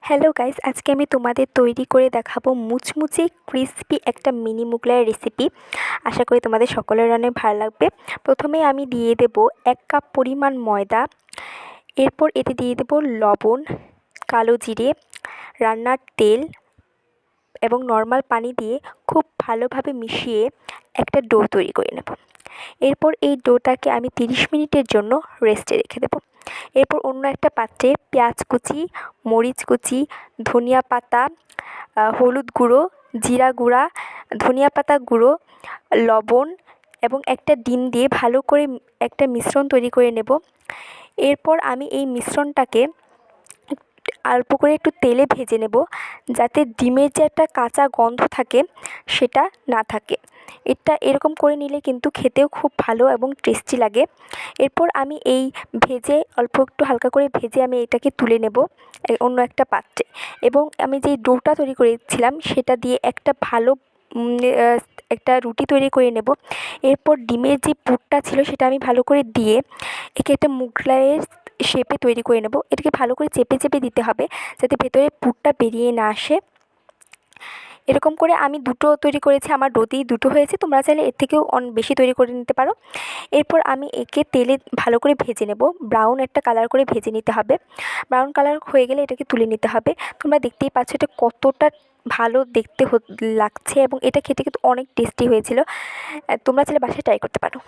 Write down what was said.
Hello guys, আজকে আমি তোমাদের তৈরি করে দেখাবো মুচমুচে ক্রিস্পি একটা মিনি মুগলাই রেসিপি। আশা করি তোমাদের সকলের অনেক ভালো লাগবে। প্রথমে আমি দিয়ে দেব 1 কাপ পরিমাণ ময়দা। এরপর এতে দিয়ে দেব লবণ, কালো জিরে, রান্নার তেল এবং নর্মাল পানি দিয়ে খুব ভালোভাবে মিশিয়ে একটা ডো তৈরি করে নেব। এরপর এই ডোটাকে আমি 30 মিনিটের জন্য রেস্টে রেখে দেব। এরপর অন্য একটা পাত্রে পেঁয়াজ কুচি, মরিচ কুচি, ধনিয়া পাতা, হলুদ গুঁড়ো, জিরা গুঁড়া, ধনিয়া পাতা গুঁড়ো, লবণ এবং একটা ডিম দিয়ে ভালো করে একটা মিশ্রণ তৈরি করে নেব। এরপর আমি এই মিশ্রণটাকে অল্প করে একটু তেলে ভেজে নেব, যাতে ডিমের যে একটা কাঁচা গন্ধ থাকে সেটা না থাকে। এটা এরকম করে নিলে কিন্তু খেতেও খুব ভালো এবং টেস্টি লাগে। এরপর আমি এই ভেজে অল্প একটু হালকা করে ভেজে আমি এটাকে তুলে নেব অন্য একটা পাত্রে, এবং আমি যেই ডোটা তৈরি করেছিলাম সেটা দিয়ে একটা ভালো একটা রুটি তৈরি করে নেব। এরপর ডিমের যে পুরটা ছিল সেটা আমি ভালো করে দিয়ে একে একটা মুগলাইয়ের শেপে তৈরি করে নেব। এটাকে ভালো করে চেপে চেপে দিতে হবে যাতে ভেতরে পুরটা বেরিয়ে না আসে। এরকম করে আমি দুটো তৈরি করেছি, আমার ডোতেই দুটো হয়েছে, তোমরা চাইলে এর থেকেও বেশি তৈরি করে নিতে পারো। এরপর আমি একে তেলে ভালো করে ভেজে নেব, ব্রাউন একটা কালার করে ভেজে নিতে হবে। ব্রাউন কালার হয়ে গেলে এটাকে তুলে নিতে হবে। তোমরা দেখতেই পাচ্ছ এটা কতটা ভালো দেখতে লাগছে এবং এটা খেতে কিন্তু অনেক টেস্টি হয়েছিল। তোমরা চাইলে বাসায় ট্রাই করতে পারো।